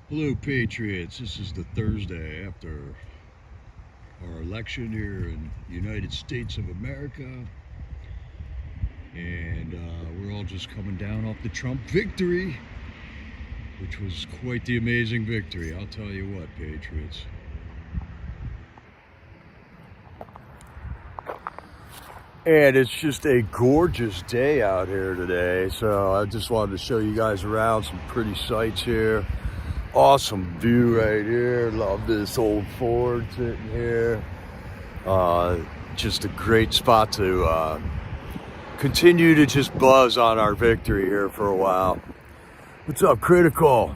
Hello, Patriots. This is the Thursday after our election here in the United States of America. And we're all just coming down off the Trump victory, which was quite the amazing victory. I'll tell you what, Patriots. And it's just a gorgeous day out here today. So I just wanted to show you guys around some pretty sights here. Awesome view right here. Love this old Ford sitting here. Just a great spot to continue to just buzz on our victory here for a while. What's up, Critical?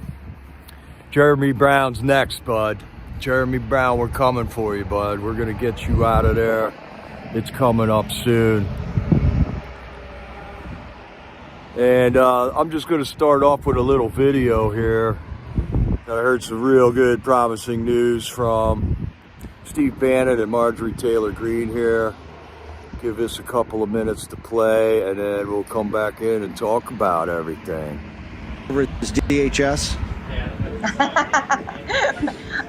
Jeremy Brown's next, bud. Jeremy Brown, we're coming for you, bud. We're gonna get you out of there. It's coming up soon. And I'm just gonna start off with a little video here. I heard some real good, promising news from Steve Bannon and Marjorie Taylor Greene here. Give this a couple of minutes to play, and then we'll come back in and talk about everything. DHS?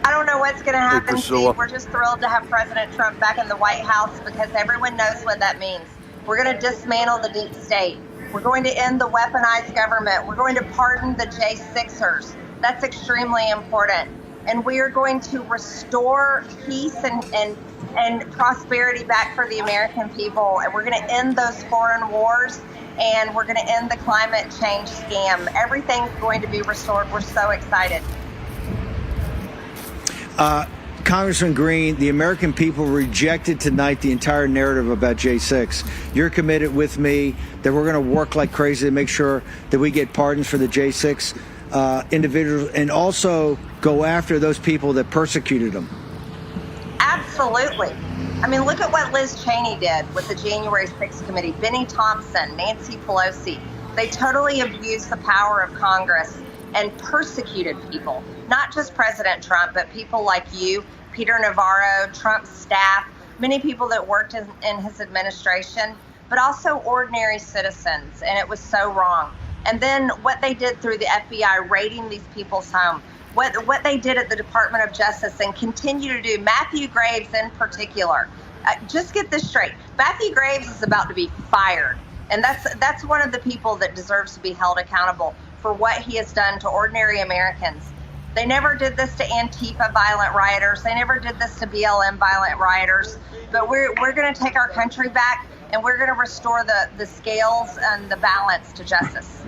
I don't know what's going to happen, Steve. We're just thrilled to have President Trump back in the White House because everyone knows what that means. We're going to dismantle the deep state. We're going to end the weaponized government. We're going to pardon the J6ers. That's extremely important. And we are going to restore peace and prosperity back for the American people. And we're going to end those foreign wars, and we're going to end the climate change scam. Everything's going to be restored. We're so excited. Congressman Greene, the American people rejected tonight the entire narrative about J6. You're committed with me that we're going to work like crazy to make sure that we get pardons for the J6 individuals and also go after those people that persecuted them. Absolutely. I mean, look at what Liz Cheney did with the January 6th committee. Benny Thompson, Nancy Pelosi. They totally abused the power of Congress and persecuted people, not just President Trump, but people like you, Peter Navarro, Trump's staff, many people that worked in his administration, but also ordinary citizens. And it was so wrong. And then what they did through the FBI raiding these people's home, what they did at the Department of Justice and continue to do, Matthew Graves in particular. Just get this straight. Matthew Graves is about to be fired. And that's one of the people that deserves to be held accountable for what he has done to ordinary Americans. They never did this to Antifa violent rioters. They never did this to BLM violent rioters. But we're going to take our country back, and we're going to restore the scales and the balance to justice.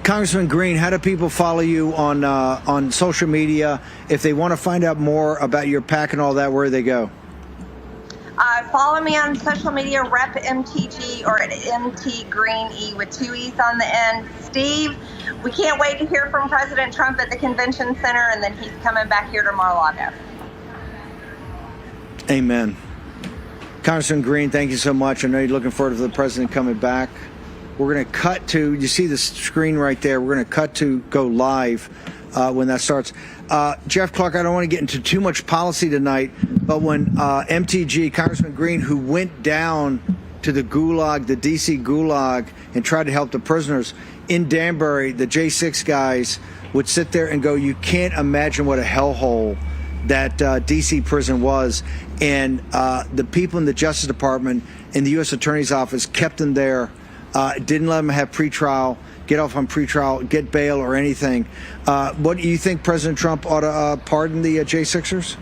Congressman Greene, how do people follow you on social media? If they want to find out more about your PAC and all that, where do they go? Follow me on social media, Rep MTG, or at MT Green E with 2 E's on the end. Steve, we can't wait to hear from President Trump at the convention center, and then he's coming back here to Mar-a-Lago. Amen. Congressman Greene, thank you so much. I know you're looking forward to the president coming back. We're going to cut to, you see the screen right there, we're going to cut to go live when that starts. Jeff Clark, I don't want to get into too much policy tonight, but when MTG, Congressman Greene, who went down to the Gulag, the D.C. Gulag, and tried to help the prisoners in Danbury, the J6 guys would sit there and go, you can't imagine what a hellhole that D.C. prison was. And the people in the Justice Department and the U.S. Attorney's Office kept them there, didn't let them have pretrial, get off on pretrial, get bail or anything. What do you think President Trump ought to pardon the J6ers?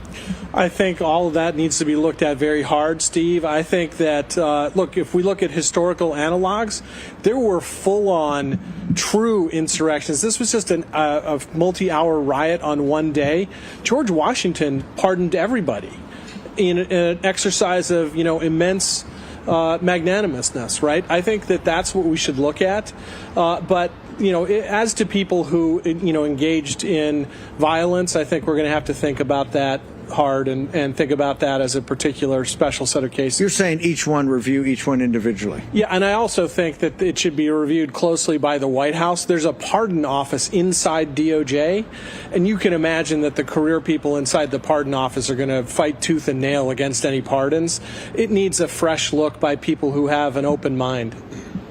I think all of that needs to be looked at very hard, Steve. I think that, look, if we look at historical analogs, there were full-on true insurrections. This was just a multi-hour riot on one day. George Washington pardoned everybody in an exercise of, immense magnanimousness, right? I think that that's what we should look at. But as to people who, engaged in violence, I think we're going to have to think about that hard and think about that as a particular special set of cases. You're saying review each one individually. Yeah, and I also think that it should be reviewed closely by the White House. There's a pardon office inside DOJ, and you can imagine that the career people inside the pardon office are going to fight tooth and nail against any pardons. It needs a fresh look by people who have an open mind.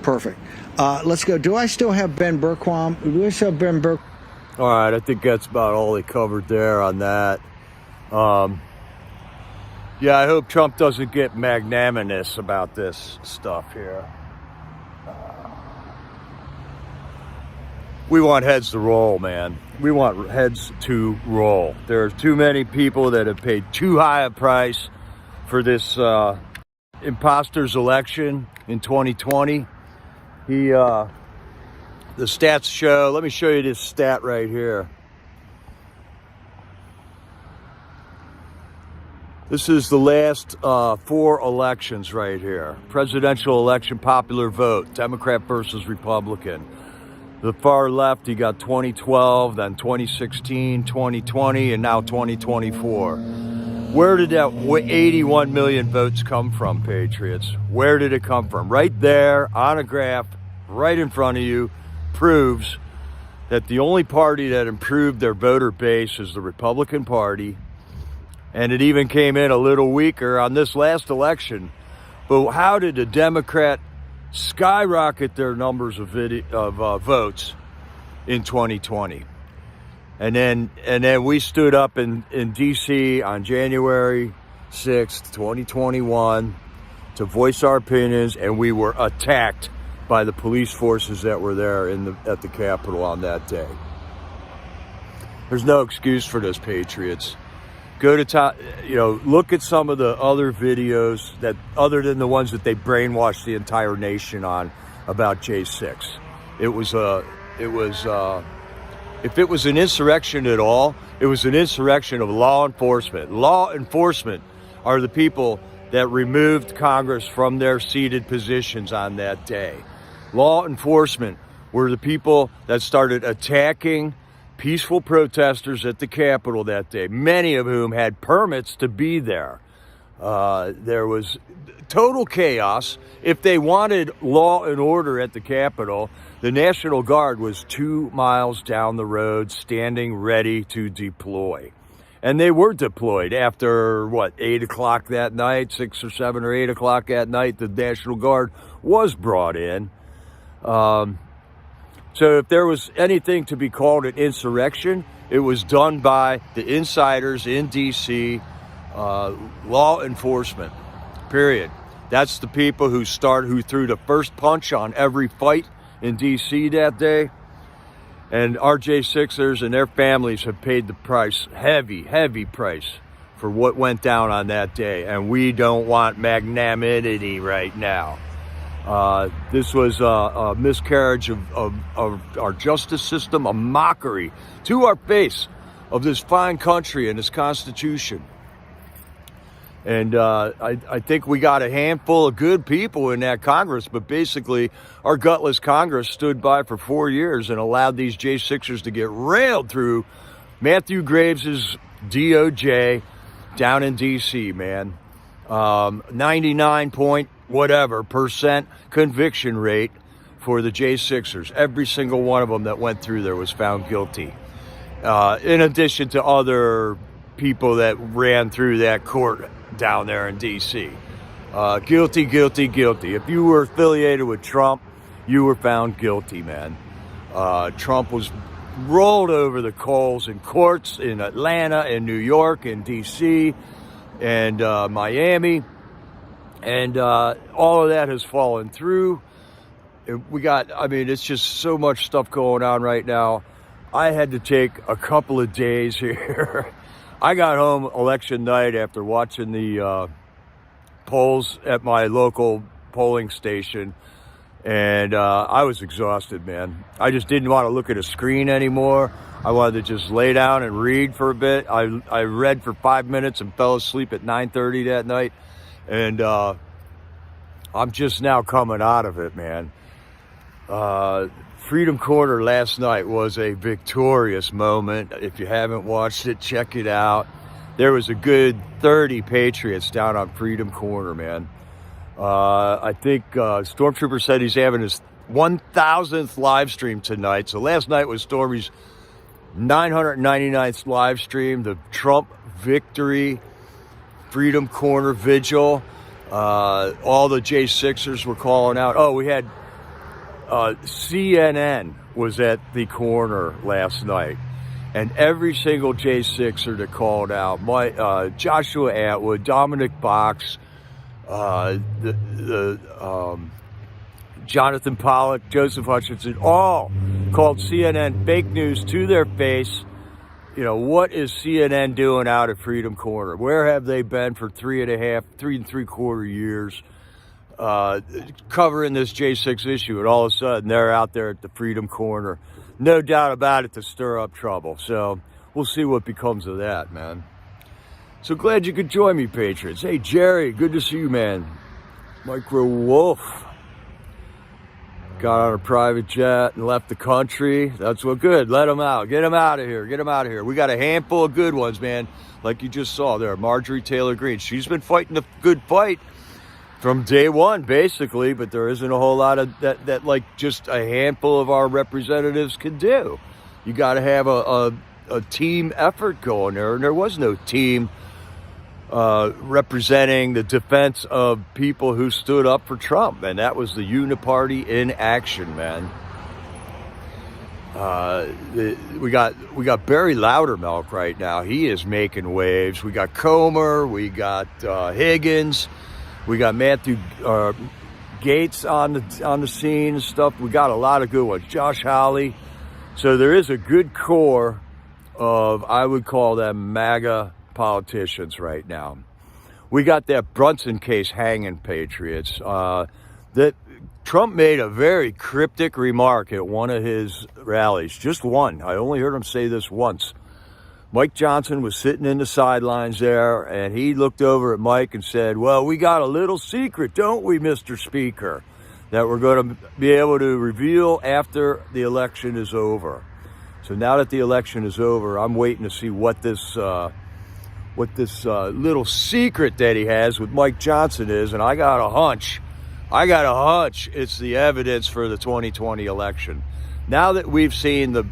Perfect. Let's go. Do I still have Ben Berquam? Do I still have Ben Berquam? All right, I think that's about all they covered there on that. Yeah, I hope Trump doesn't get magnanimous about this stuff here. We want heads to roll, man. We want heads to roll. There are too many people that have paid too high a price for this imposter's election in 2020. The stats show, let me show you this stat right here. This is the last 4 elections right here. Presidential election, popular vote, Democrat versus Republican. The far left, you got 2012, then 2016, 2020, and now 2024. Where did that 81 million votes come from, Patriots? Where did it come from? Right there on a graph, right in front of you, proves that the only party that improved their voter base is the Republican Party. And it even came in a little weaker on this last election. But how did the Democrat skyrocket their numbers of votes in 2020? And then we stood up in D.C. on January 6th, 2021 to voice our opinions, and we were attacked by the police forces that were there at the Capitol on that day. There's no excuse for this, Patriots. Go to look at some of the other videos that, other than the ones that they brainwashed the entire nation on about J6. If it was an insurrection at all, it was an insurrection of law enforcement. Law enforcement are the people that removed Congress from their seated positions on that day. Law enforcement were the people that started attacking peaceful protesters at the Capitol that day, many of whom had permits to be there. There was total chaos. If they wanted law and order at the Capitol, the National Guard was 2 miles down the road, standing ready to deploy. And they were deployed after, 8 o'clock that night, 6 or 7 or 8 o'clock that night, the National Guard was brought in. So if there was anything to be called an insurrection, it was done by the insiders in D.C., law enforcement, period. That's the people who threw the first punch on every fight in D.C. that day. And our J6ers and their families have paid the price, heavy, heavy price, for what went down on that day. And we don't want magnanimity right now. This was a miscarriage of our justice system, a mockery to our face of this fine country and this Constitution. And I think we got a handful of good people in that Congress, but basically our gutless Congress stood by for 4 years and allowed these J6ers to get railed through Matthew Graves's DOJ down in D.C., man. 99% conviction rate for the J6ers. Every single one of them that went through there was found guilty. In addition to other people that ran through that court down there in D.C. Guilty, guilty, guilty. If you were affiliated with Trump, you were found guilty, man. Trump was rolled over the coals in courts in Atlanta, in New York, in D.C., and Miami. And all of that has fallen through. It's just so much stuff going on right now. I had to take a couple of days here. I got home election night after watching the polls at my local polling station, and I was exhausted, man. I just didn't want to look at a screen anymore. I wanted to just lay down and read for a bit. I read for 5 minutes and fell asleep at 9:30 that night. And I'm just now coming out of it, man. Freedom Corner last night was a victorious moment. If you haven't watched it, check it out. There was a good 30 Patriots down on Freedom Corner, man. I think Stormtrooper said he's having his 1,000th live stream tonight. So last night was Stormy's 999th live stream, the Trump victory Freedom Corner vigil. All the J6ers were calling out. Oh, we had CNN was at the corner last night, and every single J6er that called out, Joshua Atwood, Dominic Box, Jonathan Pollock, Joseph Hutchinson, all called CNN fake news to their face. You know, what is CNN doing out at Freedom Corner? Where have they been for 3 and 3/4 years covering this J6 issue? And all of a sudden, they're out there at the Freedom Corner. No doubt about it, to stir up trouble. So we'll see what becomes of that, man. So glad you could join me, Patriots. Hey, Jerry, good to see you, man. Micro Wolf got on a private jet and left the country. That's what good. Let him out. Get him out of here. Get him out of here. We got a handful of good ones, man. Like you just saw there, Marjorie Taylor Greene. She's been fighting a good fight from day one, basically, but there isn't a whole lot of that like just a handful of our representatives can do. You got to have a team effort going there, and there was no team representing the defense of people who stood up for Trump, and that was the uniparty in action, man. We got Barry Loudermilk right now. He is making waves. We got Comer, we got Higgins, we got Matthew Gates on the scene and stuff. We got a lot of good ones. Josh Hawley. So there is a good core of, I would call them MAGA politicians right now. We got that Brunson case hanging, Patriots. That Trump made a very cryptic remark at one of his rallies, just one. I only heard him say this once. Mike Johnson was sitting in the sidelines there, and he looked over at Mike and said, "Well, we got a little secret, don't we, Mr. Speaker, that we're going to be able to reveal after the election is over." So now that the election is over, I'm waiting to see what this little secret that he has with Mike Johnson is, and I got a hunch it's the evidence for the 2020 election. Now that we've seen the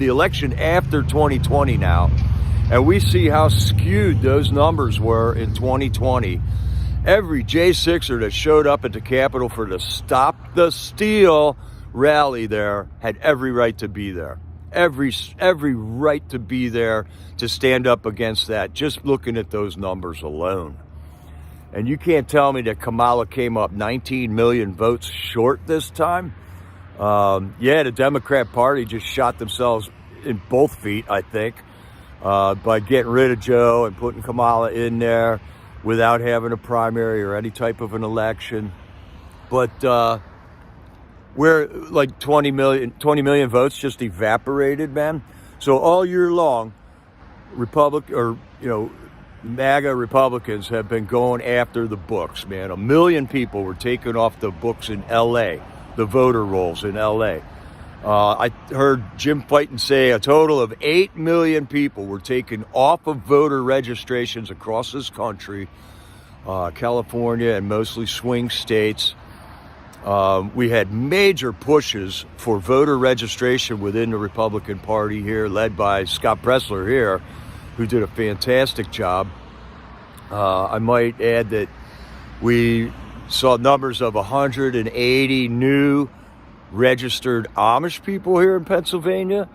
election after 2020 now, and we see how skewed those numbers were in 2020, every J6er that showed up at the Capitol for the Stop the Steal rally there had every right to be there. Every right to be there to stand up against that, just looking at those numbers alone. And you can't tell me that Kamala came up 19 million votes short this time. The Democrat Party just shot themselves in both feet, I think, by getting rid of Joe and putting Kamala in there without having a primary or any type of an election. But we're like 20 million votes just evaporated, man. So all year long, MAGA Republicans have been going after the books, man. 1 million people were taken off the books in L.A., the voter rolls in L.A. I heard Jim Fighton say a total of 8 million people were taken off of voter registrations across this country, California and mostly swing states. We had major pushes for voter registration within the Republican Party here, led by Scott Pressler here, who did a fantastic job. I might add that we saw numbers of 180 new registered Amish people here in Pennsylvania.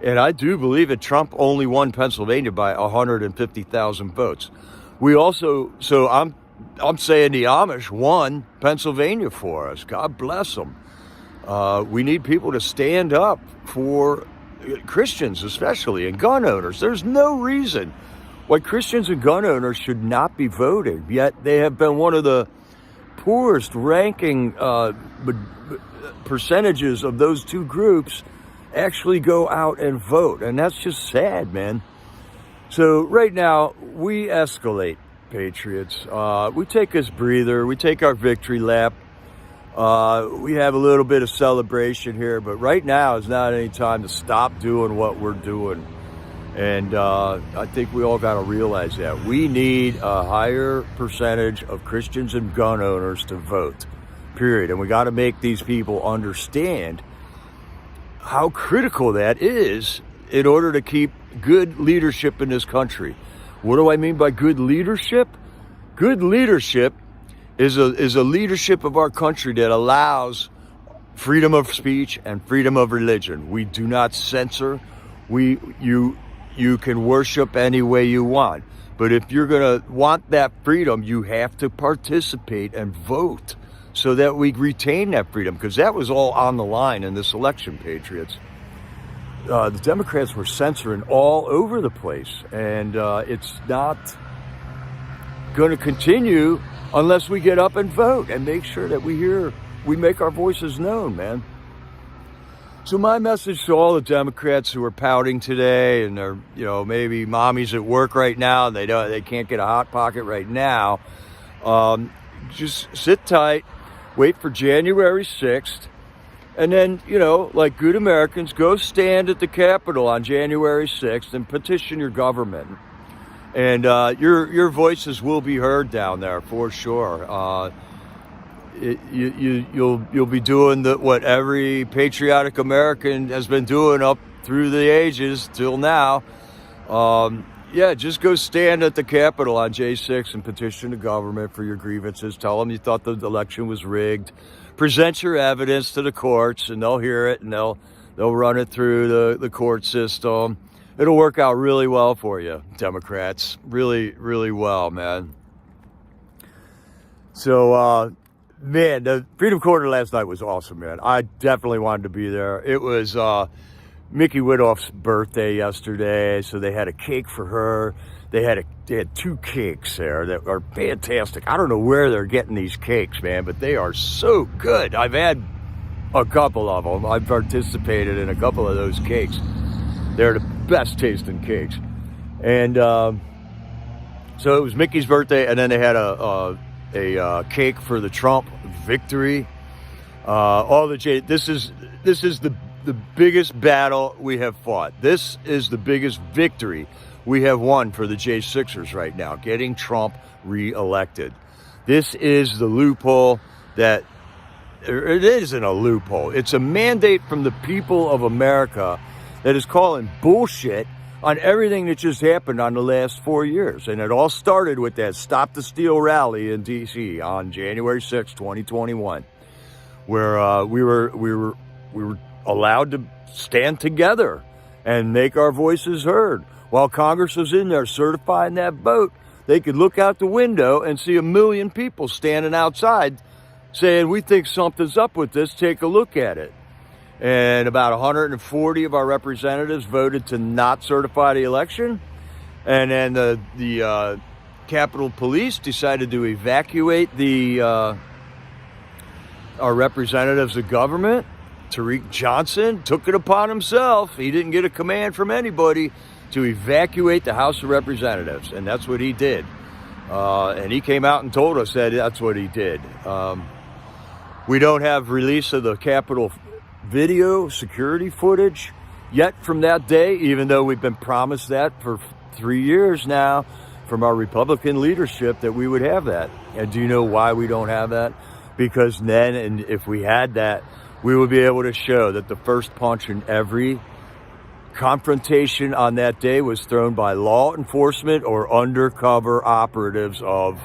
And I do believe that Trump only won Pennsylvania by 150,000 votes. I'm saying the Amish won Pennsylvania for us. God bless them. We need people to stand up for Christians, especially, and gun owners. There's no reason why Christians and gun owners should not be voting, yet they have been one of the poorest ranking percentages of those two groups actually go out and vote. And that's just sad, man. So right now, we escalate, Patriots. We take this breather. We take our victory lap. We have a little bit of celebration here, but right now is not any time to stop doing what we're doing. And I think we all got to realize that. We need a higher percentage of Christians and gun owners to vote, period. And we got to make these people understand how critical that is in order to keep good leadership in this country. What do I mean by good leadership? Good leadership is a leadership of our country that allows freedom of speech and freedom of religion. We do not censor. You can worship any way you want. But if you're going to want that freedom, you have to participate and vote so that we retain that freedom, because that was all on the line in this election, Patriots. The Democrats were censoring all over the place, and it's not going to continue unless we get up and vote and make sure that we make our voices known, man. So my message to all the Democrats who are pouting today, and they're, maybe mommy's at work right now, and they can't get a hot pocket right now, just sit tight, wait for January 6th, and then, like good Americans, go stand at the Capitol on January 6th and petition your government. And your voices will be heard down there for sure. You'll be doing what every patriotic American has been doing up through the ages till now. Just go stand at the Capitol on J6 and petition the government for your grievances. Tell them you thought the election was rigged. Present your evidence to the courts, and they'll hear it, and they'll run it through the court system. It'll work out really well for you, Democrats. Really, really well, man. So, man, the Freedom Corner last night was awesome, man. I definitely wanted to be there. It was Mickey Widoff's birthday yesterday, so they had a cake for her. They had 2 cakes there that are fantastic. I don't know where they're getting these cakes, man, but they are so good. I've had a couple of them. I've participated in a couple of those cakes. They're the best tasting cakes. And so it was Mickey's birthday, and then they had a cake for the Trump victory. This is the biggest battle we have fought. This is the biggest victory we have won for the J6ers right now, getting Trump reelected. This is the loophole that, it isn't a loophole. It's a mandate from the people of America that is calling bullshit on everything that just happened on the last 4 years. And it all started with that Stop the Steal rally in D.C. on January 6, 2021, where we were allowed to stand together and make our voices heard. While Congress was in there certifying that vote, they could look out the window and see 1 million people standing outside saying, we think something's up with this, take a look at it. And about 140 of our representatives voted to not certify the election. And then the Capitol Police decided to evacuate our representatives of government. Tariq Johnson took it upon himself. He didn't get a command from anybody to evacuate the House of Representatives. And that's what he did. And he came out and told us that that's what he did. We don't have release of the Capitol video security footage yet from that day, even though we've been promised that for 3 years now from our Republican leadership that we would have that. And do you know why we don't have that? Because then, and if we had that, we would be able to show that the first punch in every confrontation on that day was thrown by law enforcement or undercover operatives of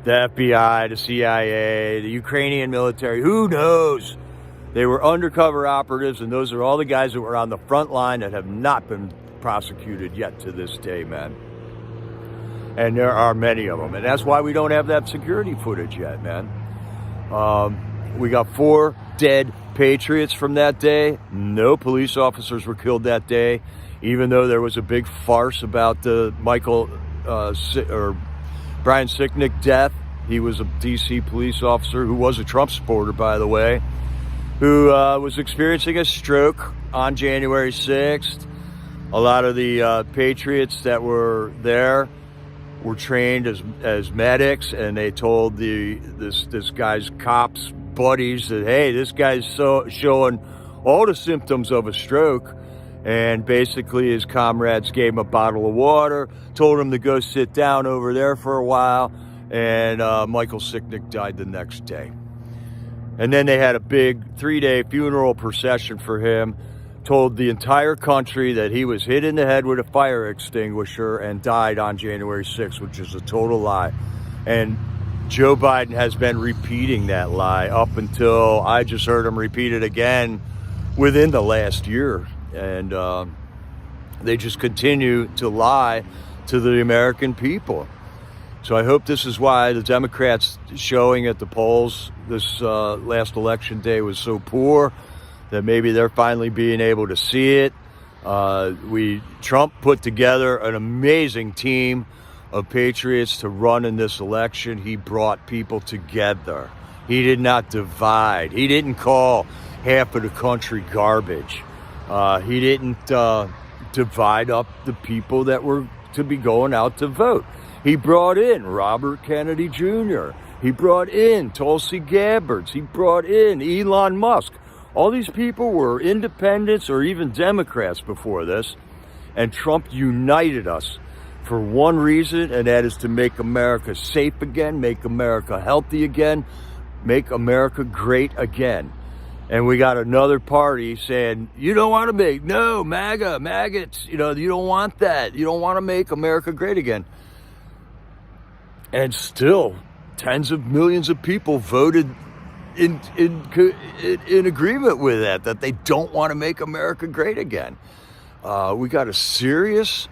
the FBI, the CIA, the Ukrainian military, who knows? They were undercover operatives, and those are all the guys that were on the front line that have not been prosecuted yet to this day, man. And there are many of them, and that's why we don't have that security footage yet, man. We got 4 dead patriots from that day. No police officers were killed that day, even though there was a big farce about the Brian Sicknick death. He was a D.C. police officer who was a Trump supporter, by the way, who was experiencing a stroke on January 6th. A lot of the patriots that were there were trained as medics, and they told this guy's cops buddies that, hey, this guy's showing all the symptoms of a stroke. And basically his comrades gave him a bottle of water, told him to go sit down over there for a while, and Michael Sicknick died the next day. And then they had a big 3-day funeral procession for him, told the entire country that he was hit in the head with a fire extinguisher and died on January 6th, which is a total lie. And Joe Biden has been repeating that lie up until I just heard him repeat it again within the last year. And they just continue to lie to the American people. So I hope this is why the Democrats showing at the polls this last election day was so poor, that maybe they're finally being able to see it. Trump put together an amazing team of patriots to run in this election. He brought people together. He did not divide. He didn't call half of the country garbage. He didn't divide up the people that were to be going out to vote. He brought in Robert Kennedy Jr. He brought in Tulsi Gabbard. He brought in Elon Musk. All these people were independents or even Democrats before this, and Trump united us for one reason, and that is to make America safe again, make America healthy again, make America great again. And we got another party saying, you don't want to make, no, maggots, you don't want that. You don't want to make America great again. And still, tens of millions of people voted in agreement with that they don't want to make America great again. We got a serious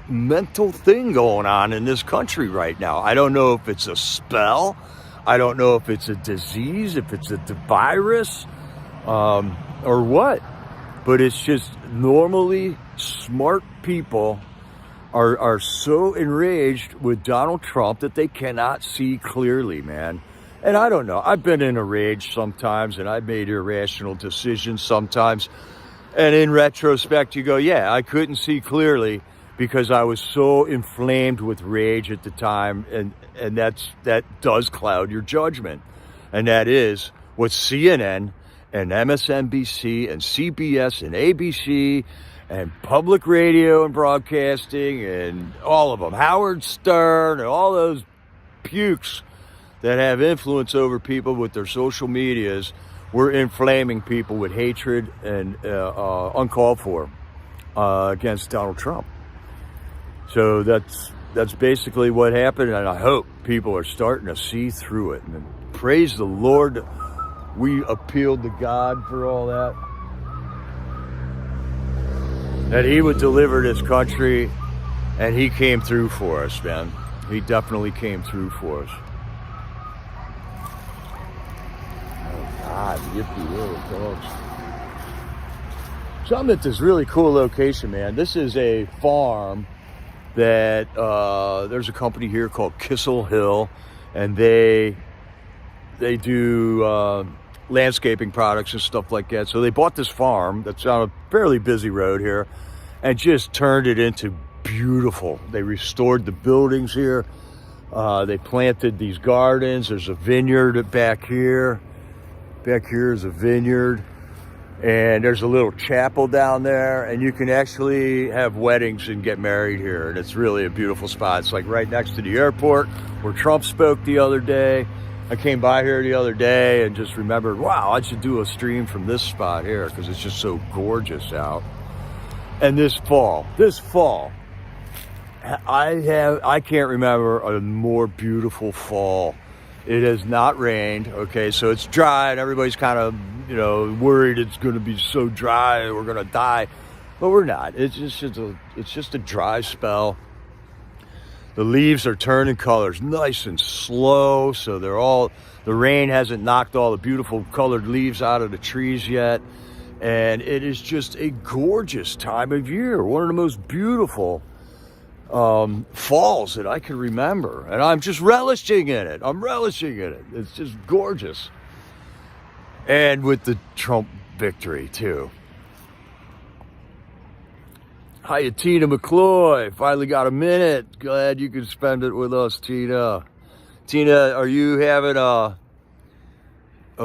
mental thing going on in this country right now. I don't know if it's a spell. I don't know if it's a disease, if it's a virus, or what. But it's just normally smart people are so enraged with Donald Trump that they cannot see clearly, man. And I don't know. I've been in a rage sometimes, and I've made irrational decisions sometimes. And in retrospect, you go, yeah, I couldn't see clearly because I was so inflamed with rage at the time. And that does cloud your judgment. And that is what CNN and MSNBC and CBS and ABC and public radio and broadcasting and all of them, Howard Stern and all those pukes that have influence over people with their social medias, were inflaming people with hatred and uncalled for against Donald Trump. So that's basically what happened, and I hope people are starting to see through it. And praise the Lord, we appealed to God for all that. That he would deliver this country, and he came through for us, man. He definitely came through for us. Oh God, yippee little dogs. So I'm at this really cool location, man. This is a farm that there's a company here called Kissel Hill, and they do landscaping products and stuff like that. So they bought this farm that's on a fairly busy road here and just turned it into beautiful. They restored the buildings here. They planted these gardens. There's a vineyard back here. Back here is a vineyard. And there's a little chapel down there, and you can actually have weddings and get married here. And it's really a beautiful spot. It's like right next to the airport where Trump spoke the other day. I came by here the other day and just remembered, wow, I should do a stream from this spot here because it's just so gorgeous out. And this fall, I can't remember a more beautiful fall. It has not rained, okay, so it's dry, and everybody's kind of, worried it's going to be so dry we're going to die, but we're not. It's just a dry spell. The leaves are turning colors nice and slow, so the rain hasn't knocked all the beautiful colored leaves out of the trees yet, and it is just a gorgeous time of year, one of the most beautiful falls that I can remember, and I'm just relishing in it. It's just gorgeous. And with the Trump victory too. Hiya, Tina McCloy. Finally got a minute. Glad you could spend it with us, Tina. Tina, are you having a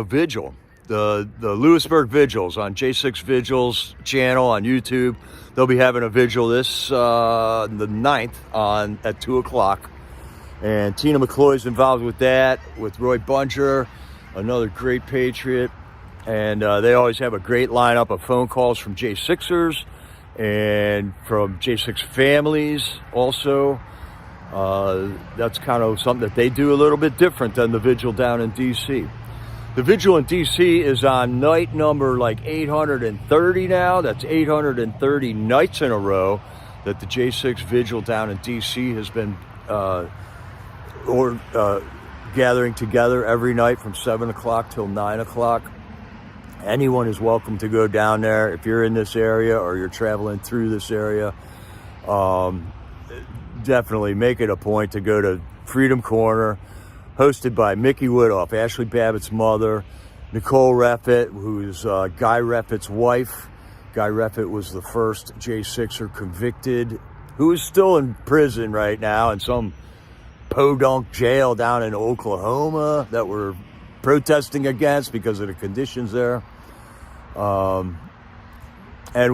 vigil? The Lewisburg Vigils on J6 Vigils channel on YouTube. They'll be having a vigil this the 9th at 2 o'clock. And Tina McCloy's involved with that, with Roy Bunger, another great patriot. And they always have a great lineup of phone calls from J6ers and from J6 families also. That's kind of something that they do a little bit different than the vigil down in D.C. The vigil in D.C. is on night number like 830 now. That's 830 nights in a row that the J6 vigil down in D.C. has been gathering together every night from 7 o'clock till 9 o'clock. Anyone is welcome to go down there. If you're in this area or you're traveling through this area, definitely make it a point to go to Freedom Corner, hosted by Mickey Woodhoff, Ashley Babbitt's mother, Nicole Reffitt, who's Guy Reffitt's wife. Guy Reffitt was the first J6er convicted, who is still in prison right now in some podunk jail down in Oklahoma that we're protesting against because of the conditions there. And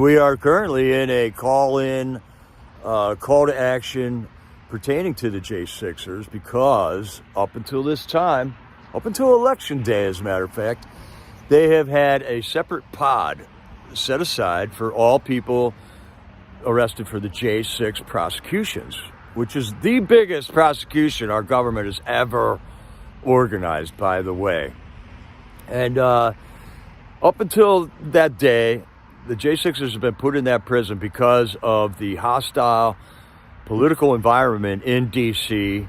we are currently in a call to action pertaining to the J6ers, because up until this time, up until Election Day, as a matter of fact, they have had a separate pod set aside for all people arrested for the J6 prosecutions, which is the biggest prosecution our government has ever organized, by the way. And up until that day, the J6ers have been put in that prison because of the hostile political environment in D.C.,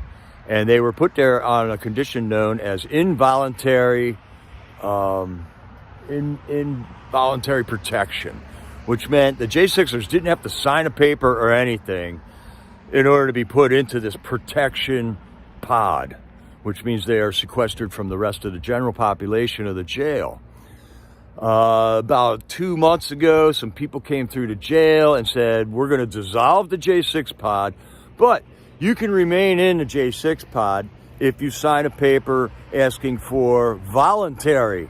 and they were put there on a condition known as involuntary protection, which meant the J6ers didn't have to sign a paper or anything in order to be put into this protection pod, which means they are sequestered from the rest of the general population of the jail. About 2 months ago, some people came through the jail and said, we're going to dissolve the J6 pod, but you can remain in the J6 pod if you sign a paper asking for voluntary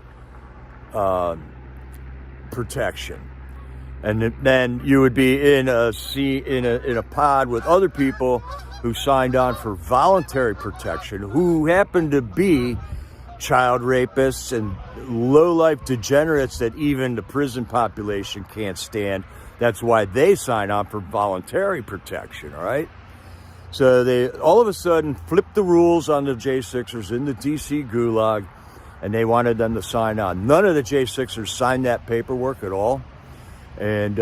protection. And then you would be in a pod with other people who signed on for voluntary protection, who happened to be child rapists and low-life degenerates that even the prison population can't stand. That's why they sign on for voluntary protection, all right? So they all of a sudden flipped the rules on the J6ers in the D.C. gulag, and they wanted them to sign on. None of the J6ers signed that paperwork at all, and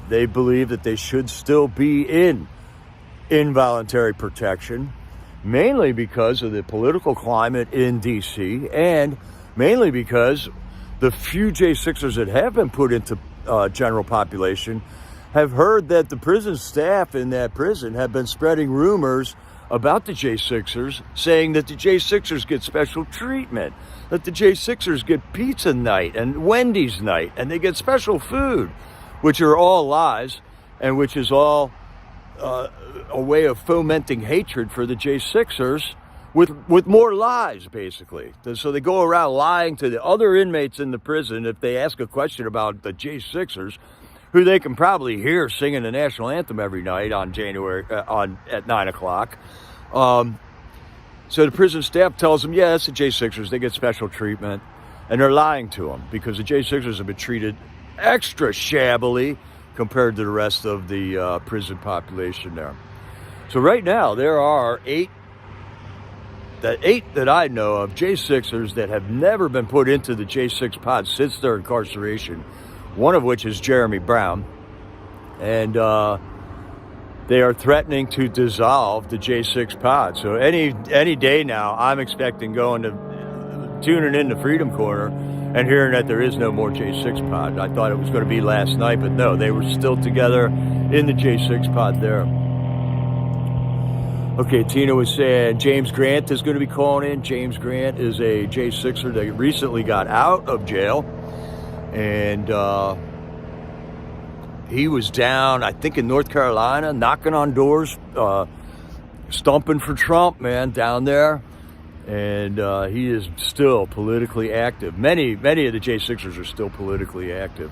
they believe that they should still be in involuntary protection, mainly because of the political climate in D.C., and mainly because the few J6ers that have been put into general population have heard that the prison staff in that prison have been spreading rumors about the J6ers, saying that the J6ers get special treatment, that the J6ers get pizza night and Wendy's night, and they get special food, which are all lies, and which is all a way of fomenting hatred for the J6ers with more lies, basically. So they go around lying to the other inmates in the prison if they ask a question about the J6ers, who they can probably hear singing the national anthem every night on at 9 o'clock. So the prison staff tells them, yeah, it's the J6ers. They get special treatment. And they're lying to them because the J6ers have been treated extra shabbily compared to the rest of the prison population there. So right now, there are eight that I know of, J6ers that have never been put into the J6 pod since their incarceration, one of which is Jeremy Brown. And they are threatening to dissolve the J6 pod. So any day now, I'm expecting tuning into Freedom Corner and hearing that there is no more J6 pod. I thought it was going to be last night, but no, they were still together in the J6 pod there. Okay, Tina was saying James Grant is going to be calling in. James Grant is a J6er that recently got out of jail. And he was down, I think, in North Carolina, knocking on doors, stumping for Trump, man, down there. And he is still politically active. Many of the J6ers are still politically active.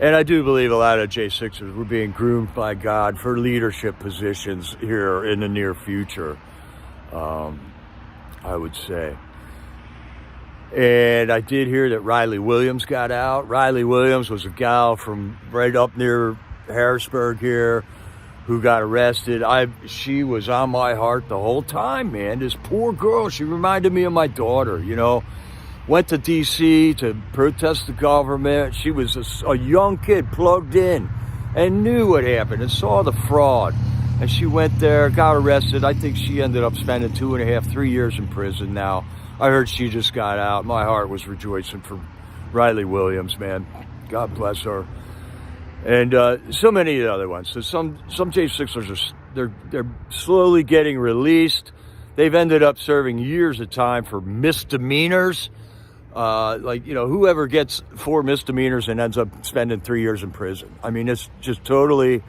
And I do believe a lot of J6ers were being groomed by God for leadership positions here in the near future, I would say. And I did hear that Riley Williams got out. Riley Williams was a gal from right up near Harrisburg here who got arrested. She was on my heart the whole time, man. This poor girl, she reminded me of my daughter, you know. Went to D.C. to protest the government. She was a young kid plugged in and knew what happened and saw the fraud. And she went there, got arrested. I think she ended up spending 2.5, 3 years in prison now. I heard she just got out. My heart was rejoicing for Riley Williams, man. God bless her. And so many of the other ones. So some J6ers they're slowly getting released. They've ended up serving years of time for misdemeanors. Like, you know, whoever gets 4 misdemeanors and ends up spending 3 years in prison. I mean, it's just totally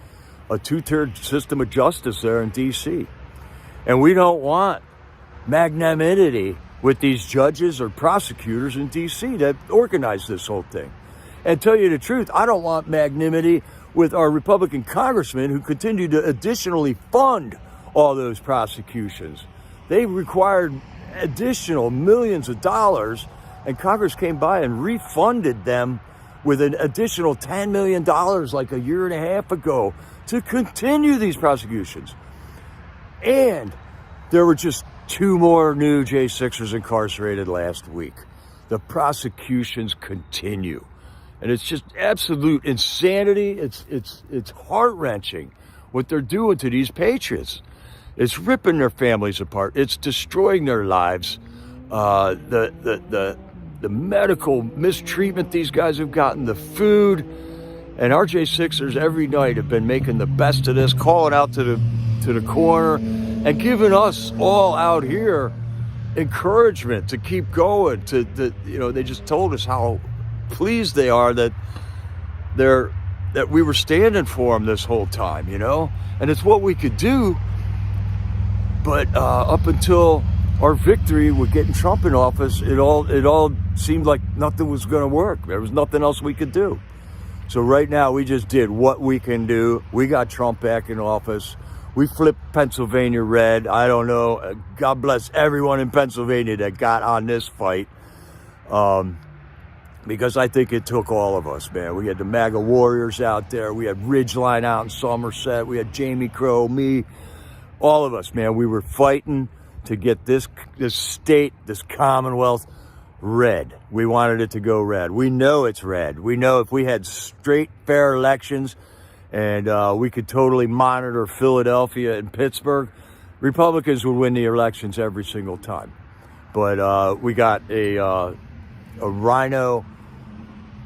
a two-tiered system of justice there in D.C. And we don't want magnanimity with these judges or prosecutors in D.C. that organize this whole thing. And tell you the truth, I don't want magnanimity with our Republican congressmen who continue to additionally fund all those prosecutions. They required additional millions of dollars, and Congress came by and refunded them with an additional $10 million like a year and a half ago to continue these prosecutions. And there were just 2 more new J6ers incarcerated last week. The prosecutions continue. And it's just absolute insanity. It's heart-wrenching what they're doing to these patriots. It's ripping their families apart. It's destroying their lives. The medical mistreatment these guys have gotten, the food. And our J6ers every night have been making the best of this, calling out to the corner and giving us all out here encouragement to keep going. You know, they just told us how pleased they are that we were standing for them this whole time, you know? And it's what we could do. But up until our victory with getting Trump in office, it all seemed like nothing was going to work. There was nothing else we could do. So right now, we just did what we can do. We got Trump back in office. We flipped Pennsylvania red. I don't know. God bless everyone in Pennsylvania that got on this fight. Because I think it took all of us, man. We had the MAGA warriors out there. We had Ridgeline out in Somerset. We had Jamie Crow, me, all of us, man. We were fighting to get this state, this Commonwealth, red. We wanted it to go red. We know it's red. We know if we had straight, fair elections and we could totally monitor Philadelphia and Pittsburgh, Republicans would win the elections every single time. But we got a rhino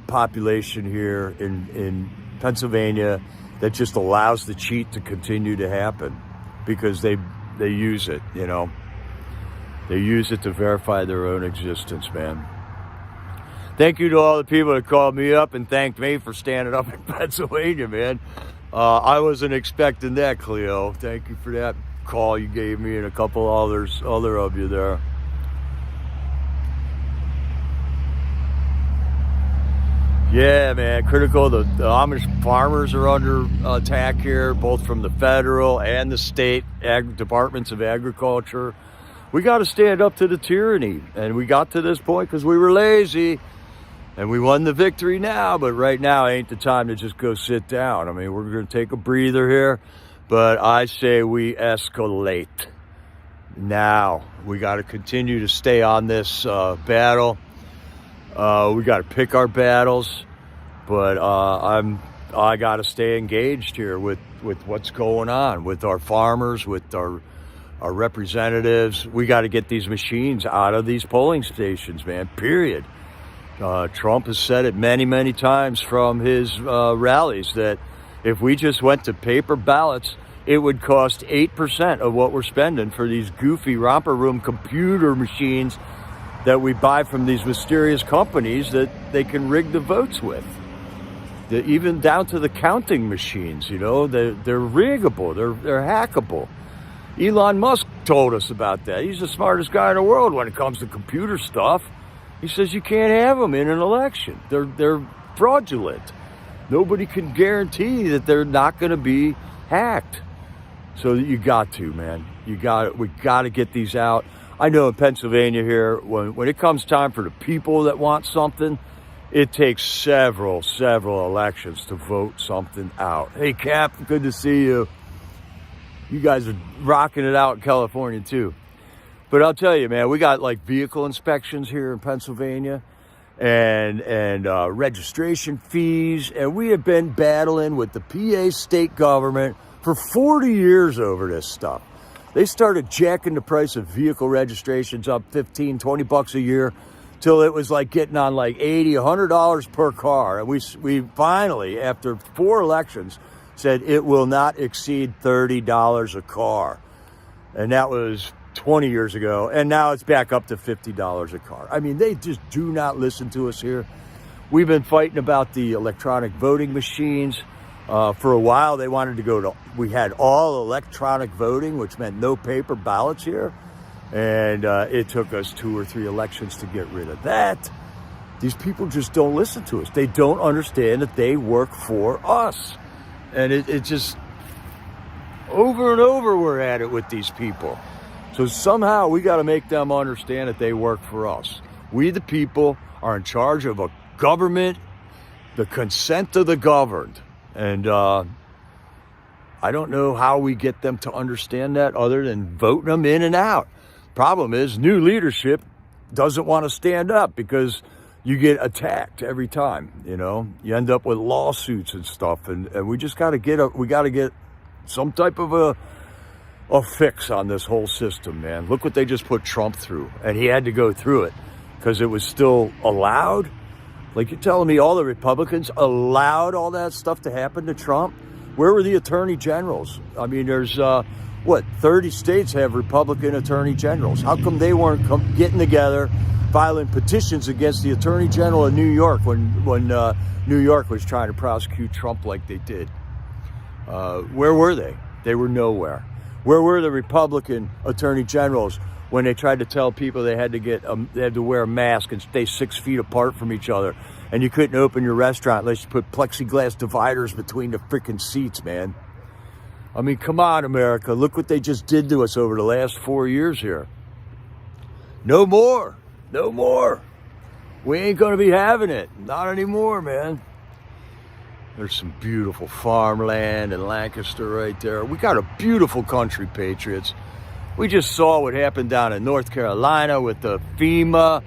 population here in Pennsylvania that just allows the cheat to continue to happen because they use it, you know. They use it to verify their own existence, man. Thank you to all the people that called me up and thanked me for standing up in Pennsylvania, man. I wasn't expecting that, Cleo. Thank you for that call you gave me and a couple other of you there. Yeah, man, critical. The Amish farmers are under attack here, both from the federal and the state departments of agriculture. We got to stand up to the tyranny, and we got to this point because we were lazy, and we won the victory now, but right now ain't the time to just go sit down. I mean, we're going to take a breather here, but I say we escalate. Now, we got to continue to stay on this battle. We got to pick our battles, but I got to stay engaged here with what's going on with our farmers, with our representatives. We got to get these machines out of these polling stations, man, period. Trump has said it many, many times from his rallies that if we just went to paper ballots, it would cost 8% of what we're spending for these goofy romper room computer machines that we buy from these mysterious companies that they can rig the votes with. Even down to the counting machines, you know, they're riggable, they're hackable. Elon Musk told us about that. He's the smartest guy in the world when it comes to computer stuff. He says you can't have them in an election. They're fraudulent. Nobody can guarantee that they're not going to be hacked. So you got to, man. We got to get these out. I know in Pennsylvania here, when it comes time for the people that want something, it takes several elections to vote something out. Hey, Cap, good to see you. You guys are rocking it out in California too. But I'll tell you, man, we got like vehicle inspections here in Pennsylvania and registration fees. And we have been battling with the PA state government for 40 years over this stuff. They started jacking the price of vehicle registrations up 15, 20 bucks a year till it was like getting on like $80, $100 per car. And we finally, after 4 elections, said it will not exceed $30 a car. And that was 20 years ago. And now it's back up to $50 a car. I mean, they just do not listen to us here. We've been fighting about the electronic voting machines. For a while, they wanted to go to, we had all electronic voting, which meant no paper ballots here. And it took us 2 or 3 elections to get rid of that. These people just don't listen to us. They don't understand that they work for us. And it just, over and over, we're at it with these people. So somehow we got to make them understand that they work for us. We, the people, are in charge of a government, the consent of the governed. And I don't know how we get them to understand that other than voting them in and out. Problem is, new leadership doesn't want to stand up because you get attacked every time. You know, you end up with lawsuits and stuff, and we just got to get some type of a fix on this whole system, man. Look what they just put Trump through, and he had to go through it because it was still allowed. Like, you're telling me all the Republicans allowed all that stuff to happen to Trump? Where were the attorney generals? I mean, there's 30 states have Republican attorney generals. How come they weren't getting together, filing petitions against the attorney general of New York when New York was trying to prosecute Trump like they did? Where were they? They were nowhere. Where were the Republican attorney generals when they tried to tell people they had to wear a mask and stay 6 feet apart from each other, and you couldn't open your restaurant unless you put plexiglass dividers between the freaking seats, man? I mean, come on, America. Look what they just did to us over the last 4 years here. No more. No more. We ain't going to be having it. Not anymore, man. There's some beautiful farmland in Lancaster right there. We got a beautiful country, Patriots. We just saw what happened down in North Carolina with the FEMA,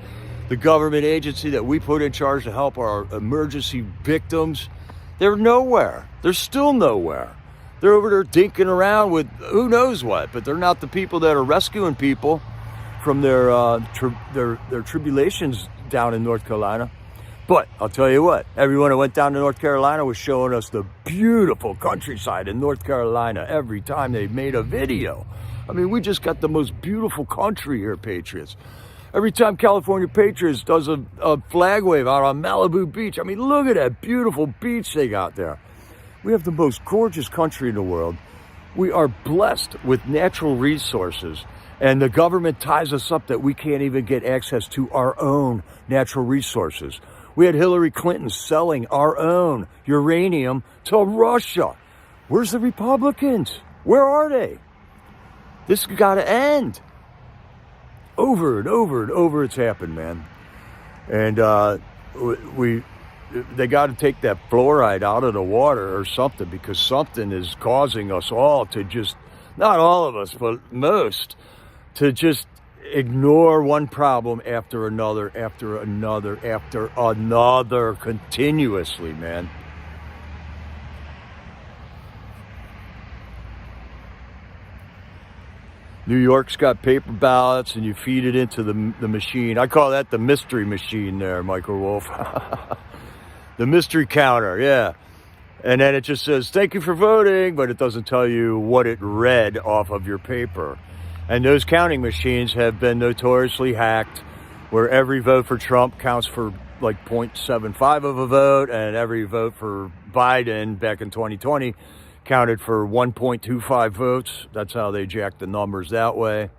the government agency that we put in charge to help our emergency victims. They're nowhere. They're still nowhere. They're over there dinking around with who knows what, but they're not the people that are rescuing people from their tribulations down in North Carolina. But I'll tell you what, everyone that went down to North Carolina was showing us the beautiful countryside in North Carolina every time they made a video. I mean, we just got the most beautiful country here, Patriots. Every time California Patriots does a flag wave out on Malibu Beach, I mean, look at that beautiful beach they got there. We have the most gorgeous country in the world. We are blessed with natural resources, and the government ties us up that we can't even get access to our own natural resources. We had Hillary Clinton selling our own uranium to Russia. Where's the Republicans? Where are they? This has got to end. Over and over and over it's happened, man. And they got to take that fluoride out of the water or something, because something is causing us all to just, not all of us, but most, to just ignore one problem after another, continuously, man. New York's got paper ballots, and you feed it into the machine. I call that the mystery machine there, Michael Wolf. The mystery counter, yeah. And then it just says, thank you for voting, but it doesn't tell you what it read off of your paper. And those counting machines have been notoriously hacked, where every vote for Trump counts for like 0.75 of a vote, and every vote for Biden back in 2020 counted for 1.25 votes. That's how they jacked the numbers that way.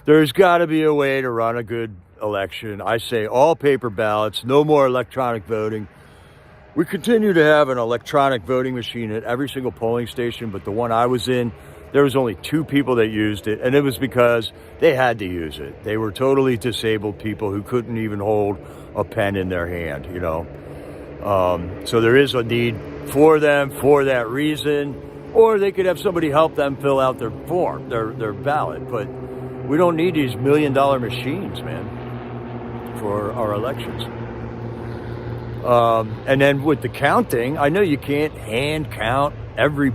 There's got to be a way to run a good election. I say all paper ballots, no more electronic voting. We continue to have an electronic voting machine at every single polling station, but the one I was in, there was only 2 people that used it, and it was because they had to use it. They were totally disabled people who couldn't even hold a pen in their hand, you know. So there is a need for them for that reason. Or they could have somebody help them fill out their form, their ballot. But we don't need these $1 million machines, man, for our elections. And then with the counting, I know you can't hand count every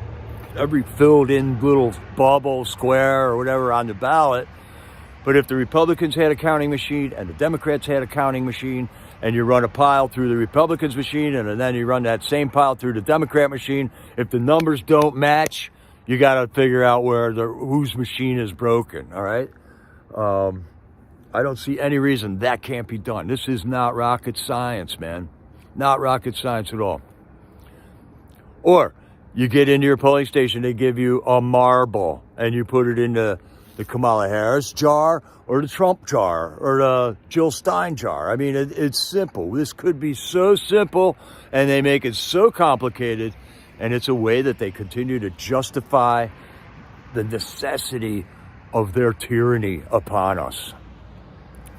filled in little bubble, square, or whatever on the ballot. But if the Republicans had a counting machine and the Democrats had a counting machine, and you run a pile through the Republicans machine, and then you run that same pile through the Democrat machine, if the numbers don't match, you got to figure out whose machine is broken. All right. I don't see any reason that can't be done. This is not rocket science, man. Not rocket science at all. Or you get into your polling station, they give you a marble, and you put it in the Kamala Harris jar or the Trump jar or the Jill Stein jar. I mean, it's simple. This could be so simple, and they make it so complicated, and it's a way that they continue to justify the necessity of their tyranny upon us.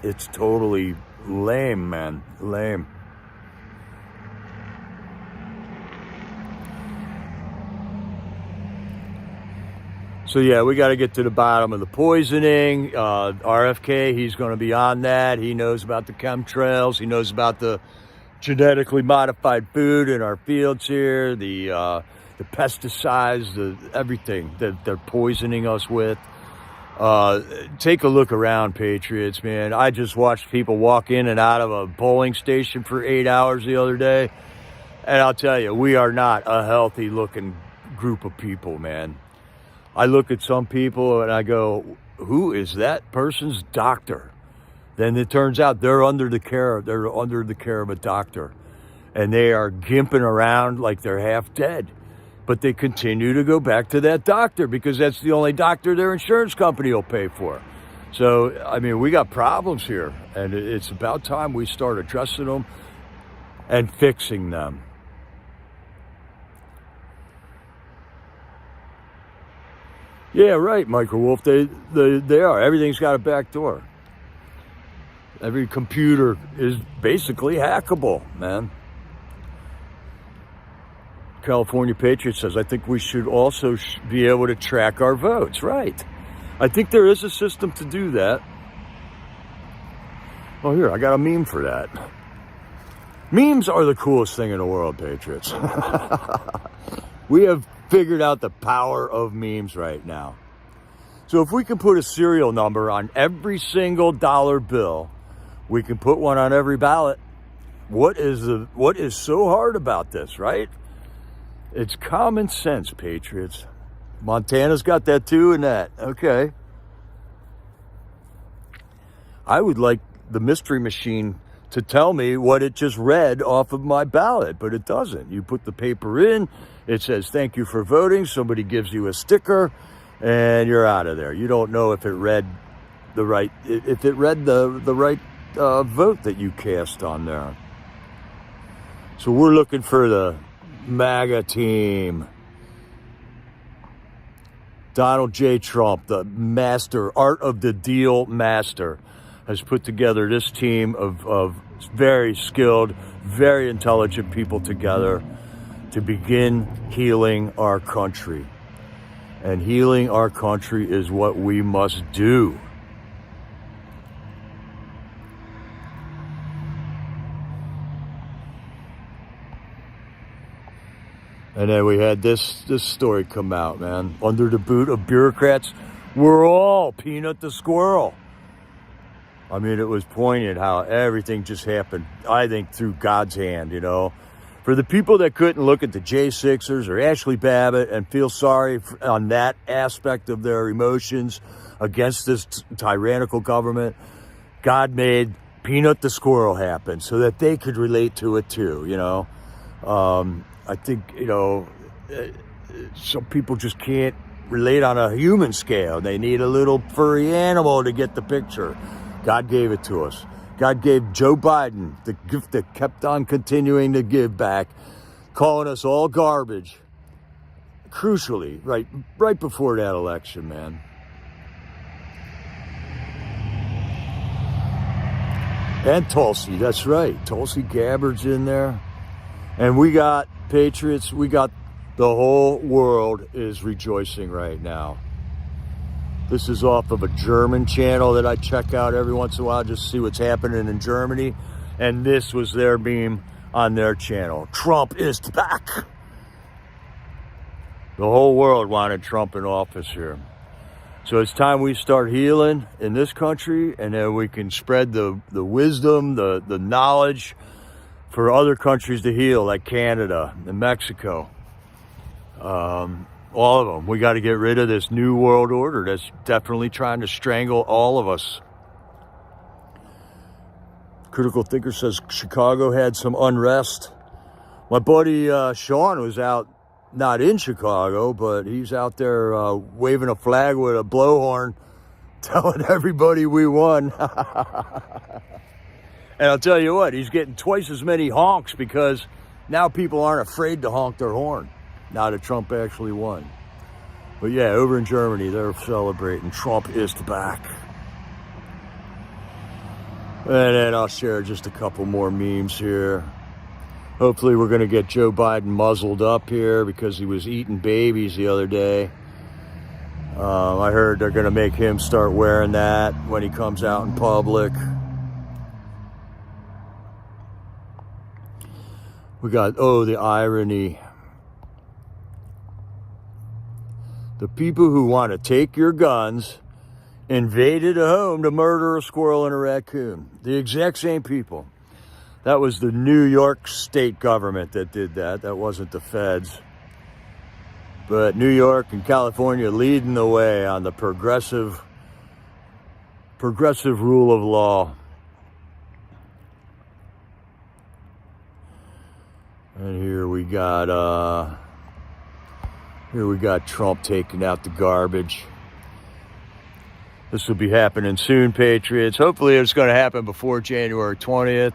It's totally lame, man. Lame. So, yeah, we got to get to the bottom of the poisoning. RFK, he's going to be on that. He knows about the chemtrails. He knows about the genetically modified food in our fields here, the pesticides, everything that they're poisoning us with. Take a look around, Patriots, man. I just watched people walk in and out of a polling station for 8 hours the other day. And I'll tell you, we are not a healthy-looking group of people, man. I look at some people and I go, who is that person's doctor? Then it turns out they're under the care of a doctor, and they are gimping around like they're half dead. But they continue to go back to that doctor because that's the only doctor their insurance company will pay for. So, I mean, we got problems here, and it's about time we start addressing them and fixing them. Yeah, right, Michael Wolf. They are. Everything's got a back door. Every computer is basically hackable, man. California Patriot says, I think we should also be able to track our votes. Right. I think there is a system to do that. Oh, here, I got a meme for that. Memes are the coolest thing in the world, Patriots. We have figured out the power of memes right now. So if we can put a serial number on every single dollar bill, we can put one on every ballot. What is so hard about this, right? It's common sense, Patriots. Montana's got that too, and that. Okay. I would like the mystery machine to tell me what it just read off of my ballot, but it doesn't. You put the paper in, it says, thank you for voting. Somebody gives you a sticker, and you're out of there. You don't know if it read the right vote that you cast on there. So we're looking for the MAGA team. Donald J. Trump, the master, art of the deal master, has put together this team of very skilled, very intelligent people together to begin healing our country. And healing our country is what we must do. And then we had this story come out, man. Under the boot of bureaucrats, we're all Peanut the Squirrel. I mean, it was poignant how everything just happened, I think, through God's hand, you know. For the people that couldn't look at the J6ers or Ashley Babbitt and feel sorry on that aspect of their emotions against this tyrannical government, God made Peanut the Squirrel happen so that they could relate to it too, you know. I think, you know, some people just can't relate on a human scale. They need a little furry animal to get the picture. God gave it to us. God gave Joe Biden the gift that kept on continuing to give back, calling us all garbage, crucially, right before that election, man. And Tulsi, that's right. Tulsi Gabbard's in there. And we got, Patriots, we got The whole world is rejoicing right now. This is off of a German channel that I check out every once in a while just to see what's happening in Germany. And this was their beam on their channel. Trump is back. The whole world wanted Trump in office here. So it's time we start healing in this country, and then we can spread the wisdom, the knowledge for other countries to heal, like Canada and Mexico. All of them. We got to get rid of this new world order that's definitely trying to strangle all of us. Critical Thinker says Chicago had some unrest. My buddy Sean was out, not in Chicago, but he's out there waving a flag with a blowhorn, telling everybody we won. And I'll tell you what, he's getting twice as many honks because now people aren't afraid to honk their horn now that Trump actually won. But yeah, over in Germany, they're celebrating. Trump is back. And then I'll share just a couple more memes here. Hopefully we're going to get Joe Biden muzzled up here because he was eating babies the other day. I heard they're going to make him start wearing that when he comes out in public. We got, oh, the irony. The people who want to take your guns invaded a home to murder a squirrel and a raccoon. The exact same people. That was the New York state government that did that. That wasn't the feds. But New York and California leading the way on the progressive rule of law. And here we got Trump taking out the garbage. This will be happening soon, Patriots. Hopefully it's going to happen before January 20th.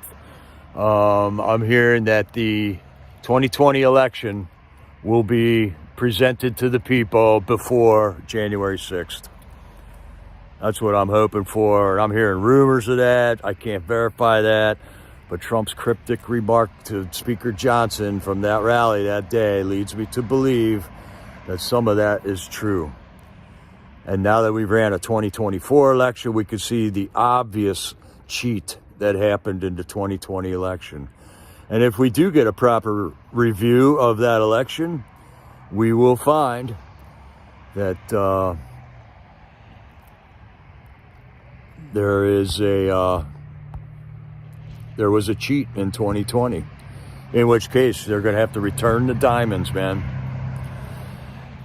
I'm hearing that the 2020 election will be presented to the people before January 6th. That's what I'm hoping for. I'm hearing rumors of that. I can't verify that. But Trump's cryptic remark to Speaker Johnson from that rally that day leads me to believe that some of that is true. And now that we've ran a 2024 election, we can see the obvious cheat that happened in the 2020 election. And if we do get a proper review of that election, we will find that there was a cheat in 2020, in which case they're going to have to return the diamonds, man.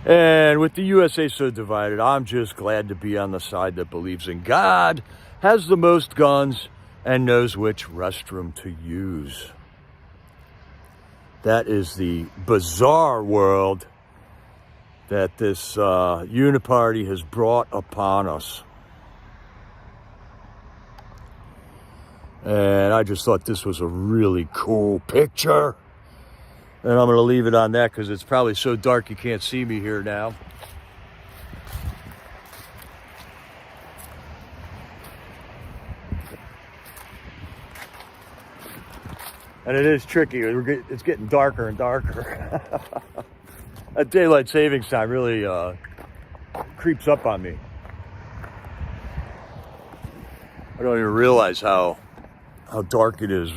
And with the USA so divided, I'm just glad to be on the side that believes in God, has the most guns, and knows which restroom to use. That is the bizarre world that this uniparty has brought upon us. And I just thought this was a really cool picture. And I'm going to leave it on that because it's probably so dark you can't see me here now. And it is tricky. It's getting darker and darker. That daylight savings time really creeps up on me. I don't even realize how dark it is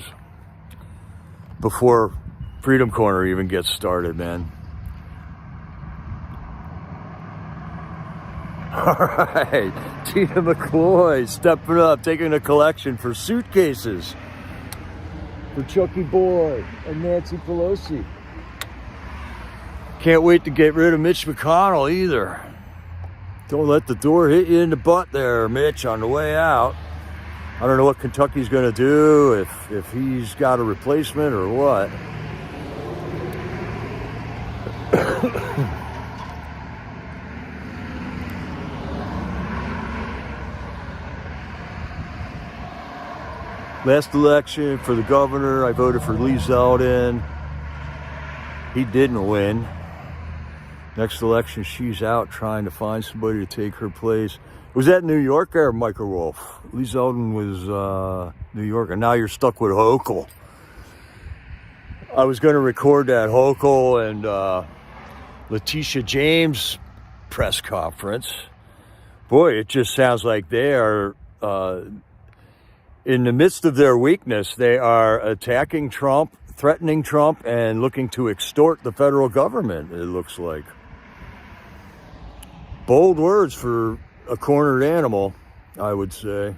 before Freedom Corner even gets started, man. All right, Tina McCloy stepping up, taking a collection for suitcases for Chucky Boy and Nancy Pelosi. Can't wait to get rid of Mitch McConnell either. Don't let the door hit you in the butt there, Mitch, on the way out. I don't know what Kentucky's going to do, if he's got a replacement or what. Last election for the governor, I voted for Lee Zeldin. He didn't win. Next election, she's out trying to find somebody to take her place. Was that New York or Michael Wolff? Lee Zeldin was New York, and now you're stuck with Hochul. I was going to record that Hochul and Letitia James press conference. Boy, it just sounds like they are, in the midst of their weakness, they are attacking Trump, threatening Trump, and looking to extort the federal government, it looks like. Bold words for a cornered animal, I would say.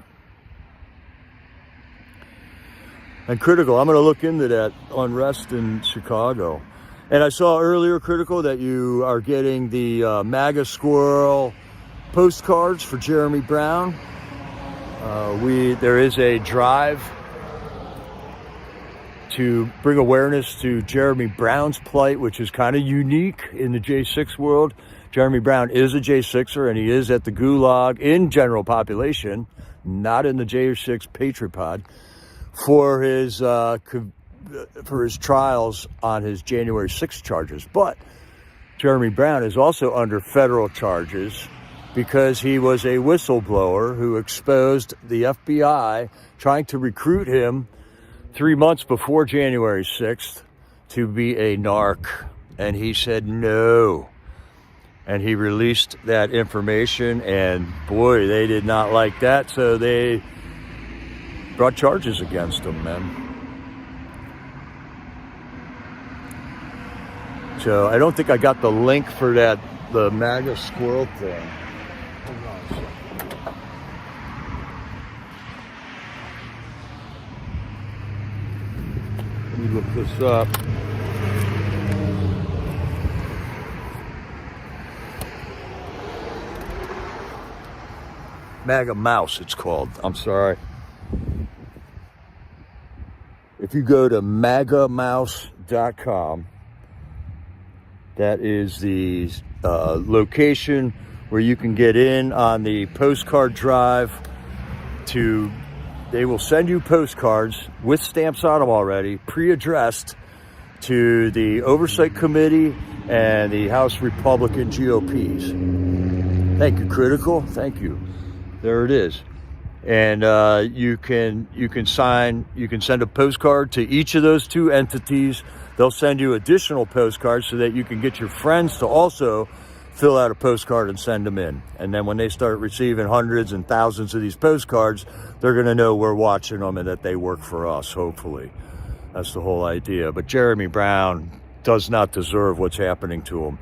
And Critical, I'm going to look into that unrest in Chicago. And I saw earlier, Critical, that you are getting the MAGA Squirrel postcards for Jeremy Brown. There is a drive to bring awareness to Jeremy Brown's plight, which is kind of unique in the J6 world. Jeremy Brown is a J6er, and he is at the Gulag in general population, not in the J6 Patriot Pod, for his trials on his January 6th charges. But Jeremy Brown is also under federal charges because he was a whistleblower who exposed the FBI trying to recruit him 3 months before January 6th to be a narc. And he said no. And he released that information, and boy, they did not like that, so they brought charges against him, man. So I don't think I got the link for that, the MAGA squirrel thing. Hold on a second. Let me look this up. MAGA Mouse, it's called. I'm sorry. If you go to magamouse.com, that is the location where you can get in on the postcard drive. They will send you postcards with stamps on them already, pre-addressed to the Oversight Committee and the House Republican GOPs. Thank you, Critical. Thank you. There it is. And you can send a postcard to each of those two entities. They'll send you additional postcards so that you can get your friends to also fill out a postcard and send them in. And then when they start receiving hundreds and thousands of these postcards, they're going to know we're watching them and that they work for us, hopefully. That's the whole idea. But Jeremy Brown does not deserve what's happening to him.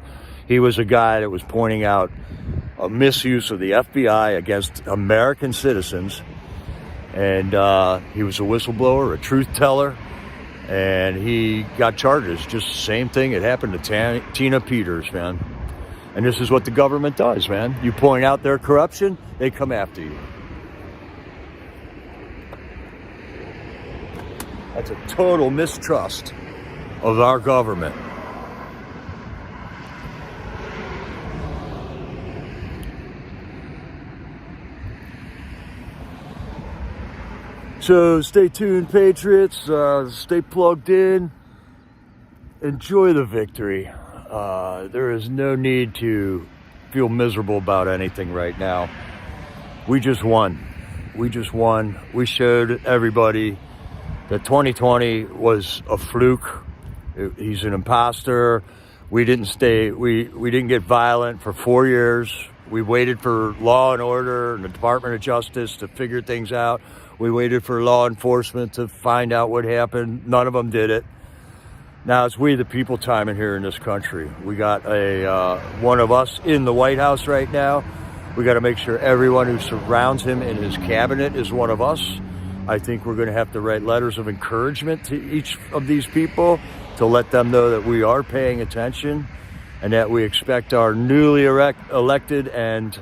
He was a guy that was pointing out a misuse of the FBI against American citizens. And he was a whistleblower, a truth teller. And he got charges. Just the same thing that happened to Tina Peters, man. And this is what the government does, man. You point out their corruption, they come after you. That's a total mistrust of our government. So stay tuned, Patriots. Stay plugged in. Enjoy the victory. There is no need to feel miserable about anything right now. We just won. We just won. We showed everybody that 2020 was a fluke. He's an imposter. We didn't get violent for 4 years. We waited for law and order and the Department of Justice to figure things out. We waited for law enforcement to find out what happened. None of them did it. Now it's we the people time in here in this country. We got one of us in the White House right now. We got to make sure everyone who surrounds him in his cabinet is one of us. I think we're going to have to write letters of encouragement to each of these people to let them know that we are paying attention and that we expect our newly elected and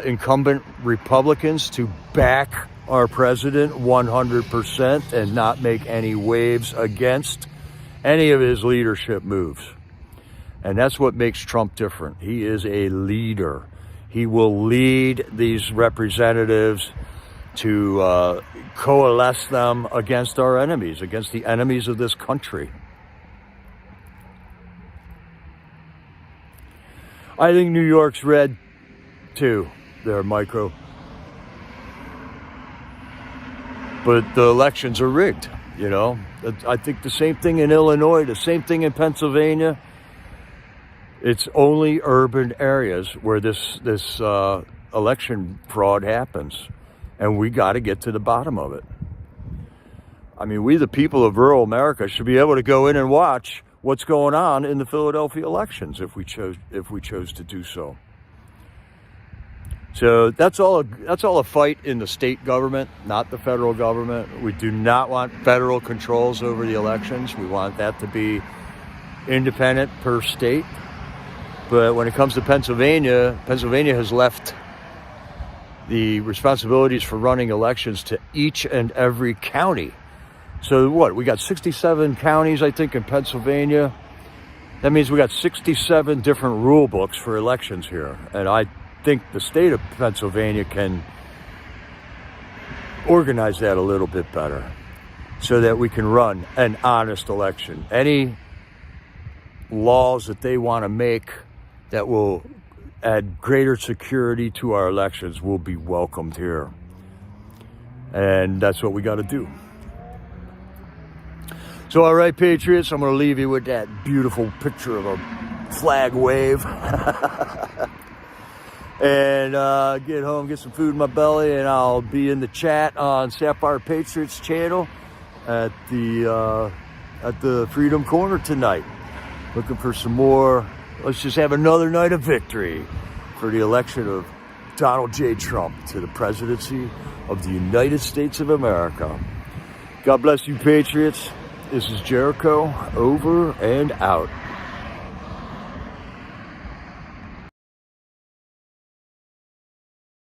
incumbent Republicans to back our president 100% and not make any waves against any of his leadership moves. And that's what makes Trump different. He is a leader. He will lead these representatives to coalesce them against our enemies, against the enemies of this country. I think New York's red too, there, Micro. But the elections are rigged, you know. I think the same thing in Illinois, the same thing in Pennsylvania. It's only urban areas where this election fraud happens, and we got to get to the bottom of it. I mean, we, the people of rural America, should be able to go in and watch what's going on in the Philadelphia elections if we chose to do so. So that's all a fight in the state government, not the federal government. We do not want federal controls over the elections. We want that to be independent per state. But when it comes to Pennsylvania, Pennsylvania has left the responsibilities for running elections to each and every county. So what, we got 67 counties, I think, in Pennsylvania. That means we got 67 different rule books for elections here. And I think the state of Pennsylvania can organize that a little bit better so that we can run an honest election. Any laws that they want to make that will add greater security to our elections will be welcomed here. And that's what we got to do. So, all right, Patriots, I'm going to leave you with that beautiful picture of a flag wave. And get home, get some food in my belly, and I'll be in the chat on Sapphire Patriots channel at the Freedom Corner tonight. Looking for some more. Let's just have another night of victory for the election of Donald J. Trump to the presidency of the United States of America. God bless you, Patriots. This is Jericho, over and out.